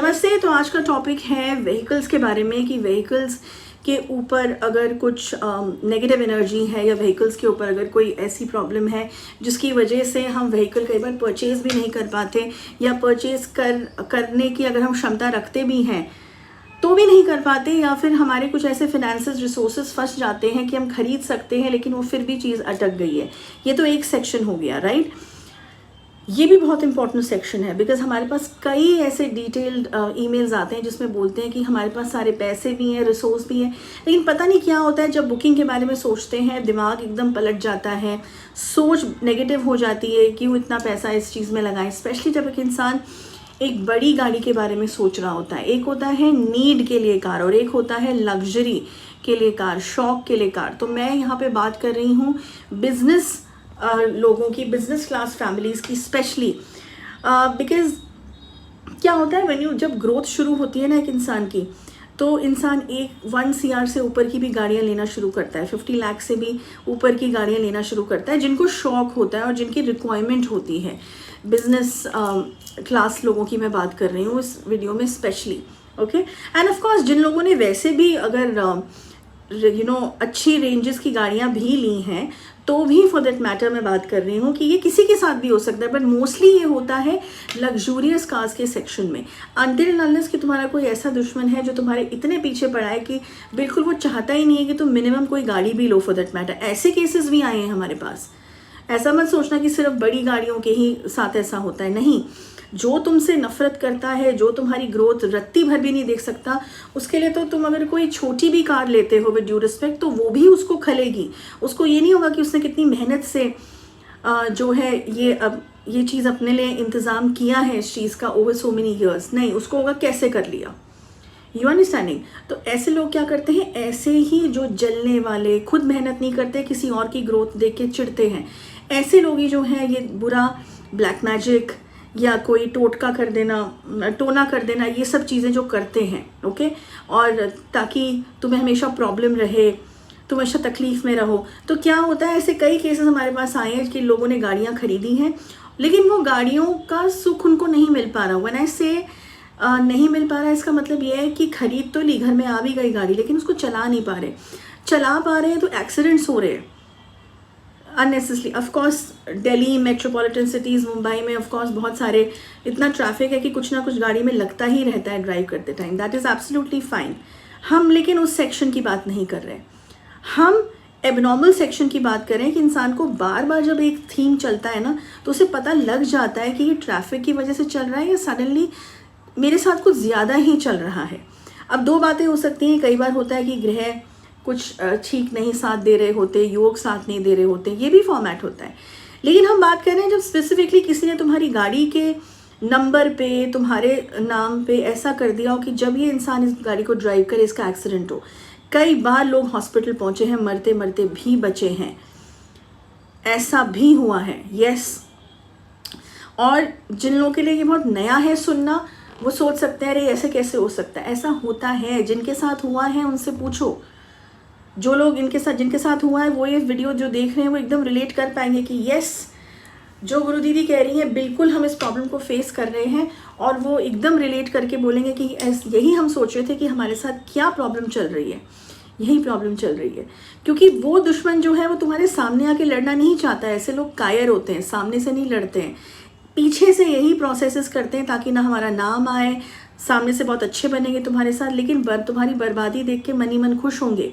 नमस्ते। तो आज का टॉपिक है व्हीकल्स के बारे में कि व्हीकल्स के ऊपर अगर कुछ नेगेटिव एनर्जी है या व्हीकल्स के ऊपर अगर कोई ऐसी प्रॉब्लम है जिसकी वजह से हम व्हीकल कई बार परचेज़ भी नहीं कर पाते या परचेज़ करने की अगर हम क्षमता रखते भी हैं तो भी नहीं कर पाते, या फिर हमारे कुछ ऐसे फिनेंसेस रिसोर्सेज फंस जाते हैं कि हम खरीद सकते हैं लेकिन वो फिर भी चीज़ अटक गई है। ये तो एक सेक्शन हो गया, राइट। ये भी बहुत इंपॉर्टेंट सेक्शन है बिकॉज हमारे पास कई ऐसे डिटेल्ड ईमेल्स आते हैं जिसमें बोलते हैं कि हमारे पास सारे पैसे भी हैं, रिसोर्स भी हैं, लेकिन पता नहीं क्या होता है जब बुकिंग के बारे में सोचते हैं दिमाग एकदम पलट जाता है, सोच नेगेटिव हो जाती है, क्यों इतना पैसा इस चीज़ में लगाएं। स्पेशली जब एक इंसान एक बड़ी गाड़ी के बारे में सोच रहा होता है। एक होता है नीड के लिए कार और एक होता है लग्जरी के लिए कार, शौक के लिए कार। तो मैं यहाँ पे बात कर रही हूँ बिजनेस लोगों की, बिजनेस क्लास फैमिलीज़ की स्पेशली, बिकॉज क्या होता है जब ग्रोथ शुरू होती है ना एक इंसान की, तो इंसान 1 CR से ऊपर की भी गाड़ियाँ लेना शुरू करता है, 50 लाख से भी ऊपर की गाड़ियाँ लेना शुरू करता है, जिनको शौक होता है और जिनकी रिक्वायरमेंट होती है। बिजनेस क्लास लोगों की मैं बात कर रही हूँ इस वीडियो में specially, okay. And of course जिन लोगों ने वैसे भी अगर अच्छी रेंजेस की गाड़ियाँ भी ली हैं तो भी फॉर दैट मैटर मैं बात कर रही हूँ कि ये किसी के साथ भी हो सकता है, बट मोस्टली ये होता है लग्जूरियस कार्स के सेक्शन में। अनटिल अनलेस कि तुम्हारा कोई ऐसा दुश्मन है जो तुम्हारे इतने पीछे पड़ा है कि बिल्कुल वो चाहता ही नहीं है कि तुम मिनिमम कोई गाड़ी भी लो फॉर दैट मैटर। ऐसे केसेस भी आए हैं हमारे पास। ऐसा मत सोचना कि सिर्फ बड़ी गाड़ियों के ही साथ ऐसा होता है, नहीं। जो तुमसे नफरत करता है, जो तुम्हारी ग्रोथ रत्ती भर भी नहीं देख सकता, उसके लिए तो तुम अगर कोई छोटी भी कार लेते हो विद ड्यू रिस्पेक्ट तो वो भी उसको खलेगी। उसको ये नहीं होगा कि उसने कितनी मेहनत से जो है ये चीज़ अपने लिए इंतज़ाम किया है इस चीज़ का ओवर सो मेनी ईयर्स। नहीं, उसको होगा कैसे कर लिया। You understanding. तो ऐसे लोग क्या करते हैं, ऐसे ही जो जलने वाले, खुद मेहनत नहीं करते, किसी और की ग्रोथ देख के चिढ़ते हैं, ऐसे लोग ही जो हैं ये बुरा ब्लैक मैजिक या कोई टोटका कर देना, टोना कर देना, ये सब चीज़ें जो करते हैं, ओके। और ताकि तुम्हें हमेशा प्रॉब्लम रहे, तुम हमेशा तकलीफ़ में रहो। तो क्या होता है, ऐसे कई केसेस हमारे पास आए हैं कि लोगों ने गाड़ियाँ खरीदी हैं लेकिन वो गाड़ियों का सुख उनको नहीं मिल पा रहा। व्हेन आई से नहीं मिल पा रहा, इसका मतलब ये है कि खरीद तो ली, घर में आ भी गई गाड़ी, लेकिन उसको चला नहीं पा रहे। चला पा रहे हैं तो एक्सीडेंट्स हो रहे हैं unnecessary. Of course Delhi, metropolitan cities, Mumbai में ऑफकोर्स बहुत सारे इतना ट्रैफिक है कि कुछ ना कुछ गाड़ी में लगता ही रहता है ड्राइव करते time. That is absolutely fine. हम लेकिन उस सेक्शन की बात नहीं कर रहे, हम एबनॉर्मल सेक्शन की बात करें कि इंसान को बार बार जब एक थीम चलता है ना तो उसे पता लग जाता है कि ये ट्रैफिक की वजह से चल रहा है या सडनली मेरे साथ कुछ ज़्यादा ही चल रहा है। अब दो बातें हो सकती हैं। कई बार होता है कि ग्रह कुछ ठीक नहीं साथ दे रहे होते, योग साथ नहीं दे रहे होते, ये भी फॉर्मेट होता है। लेकिन हम बात कर रहे हैं जब स्पेसिफिकली किसी ने तुम्हारी गाड़ी के नंबर पे, तुम्हारे नाम पे ऐसा कर दिया हो कि जब ये इंसान इस गाड़ी को ड्राइव करे इसका एक्सीडेंट हो। कई बार लोग हॉस्पिटल पहुंचे हैं, मरते मरते भी बचे हैं, ऐसा भी हुआ है, यस। और जिन लोगों के लिए ये बहुत नया है सुनना, वो सोच सकते हैं अरे ऐसे कैसे हो सकता है। ऐसा होता है, जिनके साथ हुआ है उनसे पूछो। जो लोग जिनके साथ हुआ है वो ये वीडियो जो देख रहे हैं वो एकदम रिलेट कर पाएंगे कि यस, जो गुरु दीदी कह रही हैं बिल्कुल हम इस प्रॉब्लम को फेस कर रहे हैं, और वो एकदम रिलेट करके बोलेंगे कि यही हम सोच रहे थे कि हमारे साथ क्या प्रॉब्लम चल रही है, यही प्रॉब्लम चल रही है। क्योंकि वो दुश्मन जो है वो तुम्हारे सामने आके लड़ना नहीं चाहता है। ऐसे लोग कायर होते हैं, सामने से नहीं लड़ते हैं, पीछे से यही प्रोसेसेस करते हैं ताकि ना हमारा नाम आए, सामने से बहुत अच्छे बनेंगे तुम्हारे साथ, लेकिन तुम्हारी बर्बादी देख के मन ही मन खुश होंगे।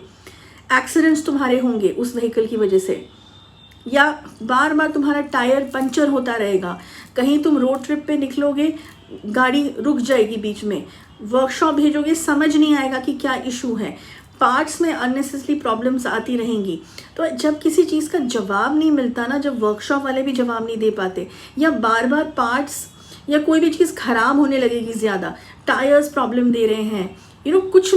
एक्सीडेंट्स तुम्हारे होंगे उस व्हीकल की वजह से, या बार बार तुम्हारा टायर पंचर होता रहेगा। कहीं तुम रोड ट्रिप पे निकलोगे, गाड़ी रुक जाएगी बीच में, वर्कशॉप भेजोगे, समझ नहीं आएगा कि क्या इशू है, पार्ट्स में अननेसेसरी प्रॉब्लम्स आती रहेंगी। तो जब किसी चीज़ का जवाब नहीं मिलता ना, जब वर्कशॉप वाले भी जवाब नहीं दे पाते, या बार बार पार्ट्स या कोई भी चीज़ ख़राब होने लगेगी, ज़्यादा टायर्स प्रॉब्लम दे रहे हैं, कुछ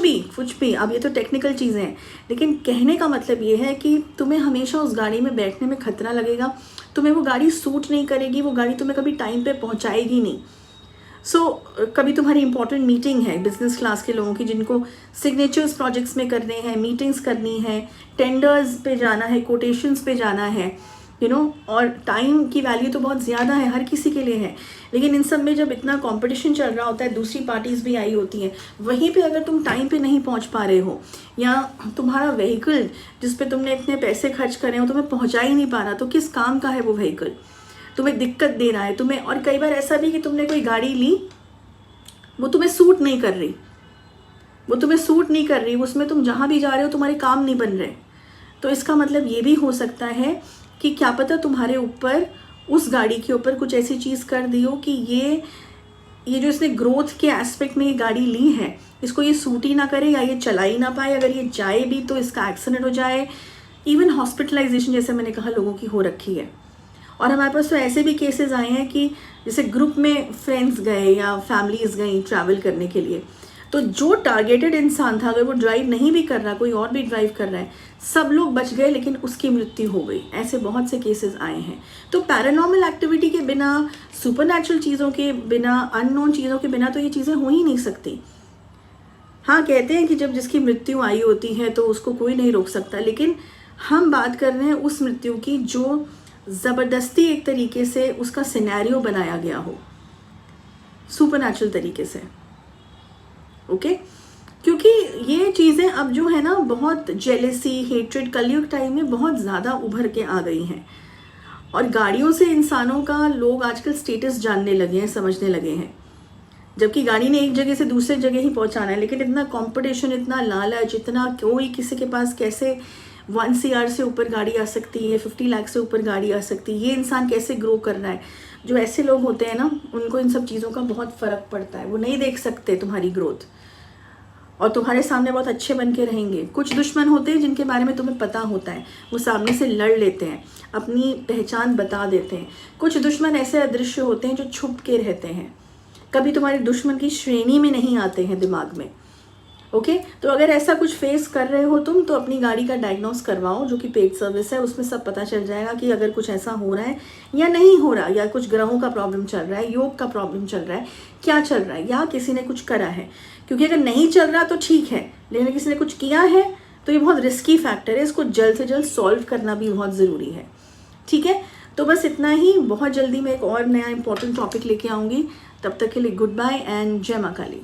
भी। अब ये तो टेक्निकल चीज़ें हैं, लेकिन कहने का मतलब ये है कि तुम्हें हमेशा उस गाड़ी में बैठने में खतरा लगेगा, तुम्हें वो गाड़ी सूट नहीं करेगी, वो गाड़ी तुम्हें कभी टाइम पे पहुंचाएगी नहीं। कभी तुम्हारी इंपॉर्टेंट मीटिंग है बिजनेस क्लास के लोगों की, जिनको सिग्नेचर्स प्रोजेक्ट्स में करने हैं, मीटिंग्स करनी है, टेंडर्स पे जाना है, कोटेशंस पे जाना है, और टाइम की वैल्यू तो बहुत ज़्यादा है, हर किसी के लिए है, लेकिन इन सब में जब इतना कंपटीशन चल रहा होता है, दूसरी पार्टीज़ भी आई होती हैं, वहीं पे अगर तुम टाइम पे नहीं पहुंच पा रहे हो या तुम्हारा व्हीकल जिस पे तुमने इतने पैसे खर्च करे हो तुम्हें पहुंचा ही नहीं पा रहा, तो किस काम का है वो व्हीकल, तुम्हें दिक्कत दे रहा है तुम्हें। और कई बार ऐसा भी कि तुमने कोई गाड़ी ली, वो तुम्हें सूट नहीं कर रही, उसमें तुम जहाँ भी जा रहे हो तुम्हारे काम नहीं बन रहे, तो इसका मतलब ये भी हो सकता है कि क्या पता तुम्हारे ऊपर, उस गाड़ी के ऊपर कुछ ऐसी चीज़ कर दी हो कि ये जो इसने ग्रोथ के एस्पेक्ट में ये गाड़ी ली है, इसको ये सूट ही ना करे या ये चला ही ना पाए, अगर ये जाए भी तो इसका एक्सीडेंट हो जाए, इवन हॉस्पिटलाइजेशन जैसे मैंने कहा लोगों की हो रखी है। और हमारे पास तो ऐसे भी केसेस आए हैं कि जैसे ग्रुप में फ्रेंड्स गए या फैमिलीज गई ट्रैवल करने के लिए, तो जो टारगेटेड इंसान था अगर वो ड्राइव नहीं भी कर रहा, कोई और भी ड्राइव कर रहा है, सब लोग बच गए लेकिन उसकी मृत्यु हो गई। ऐसे बहुत से केसेस आए हैं। तो पैरानॉर्मल एक्टिविटी के बिना, सुपरनैचुरल चीज़ों के बिना, अननोन चीज़ों के बिना तो ये चीज़ें हो ही नहीं सकती। हाँ, कहते हैं कि जब जिसकी मृत्यु आई होती है तो उसको कोई नहीं रोक सकता, लेकिन हम बात कर रहे हैं उस मृत्यु की जो ज़बरदस्ती एक तरीके से उसका सिनेरियो बनाया गया हो, सुपरनैचुरल तरीके से। ओके, क्योंकि ये चीज़ें अब जो है ना बहुत जेलेसी, हेट्रेड कलयुग टाइम में बहुत ज़्यादा उभर के आ गई हैं, और गाड़ियों से इंसानों का लोग आजकल स्टेटस जानने लगे हैं, समझने लगे हैं, जबकि गाड़ी ने एक जगह से दूसरे जगह ही पहुंचाना है, लेकिन इतना कंपटीशन, इतना लालच, इतना कोई किसी के पास कैसे 1 CR से ऊपर गाड़ी आ सकती है, 50 लाख से ऊपर गाड़ी आ सकती है, ये इंसान कैसे ग्रो कर रहा है। जो ऐसे लोग होते हैं ना, उनको इन सब चीज़ों का बहुत फ़र्क पड़ता है, वो नहीं देख सकते तुम्हारी ग्रोथ, और तुम्हारे सामने बहुत अच्छे बन के रहेंगे। कुछ दुश्मन होते हैं जिनके बारे में तुम्हें पता होता है, वो सामने से लड़ लेते हैं, अपनी पहचान बता देते हैं। कुछ दुश्मन ऐसे अदृश्य होते हैं जो छुप के रहते हैं, कभी तुम्हारे दुश्मन की श्रेणी में नहीं आते हैं दिमाग में। ओके, तो अगर ऐसा कुछ फेस कर रहे हो तुम, तो अपनी गाड़ी का डायग्नोस करवाओ, जो कि पेड सर्विस है, उसमें सब पता चल जाएगा कि अगर कुछ ऐसा हो रहा है या नहीं हो रहा, या कुछ ग्रहों का प्रॉब्लम चल रहा है, योग का प्रॉब्लम चल रहा है, क्या चल रहा है, या किसी ने कुछ करा है। क्योंकि अगर नहीं चल रहा तो ठीक है, लेकिन किसी ने कुछ किया है तो ये बहुत रिस्की फैक्टर है, इसको जल्द से जल्द सॉल्व करना भी बहुत ज़रूरी है। ठीक है, तो बस इतना ही। बहुत जल्दी मैं एक और नया इंपॉर्टेंट टॉपिक लेके आऊँगी। तब तक के लिए गुड बाय एंड जय मां काली।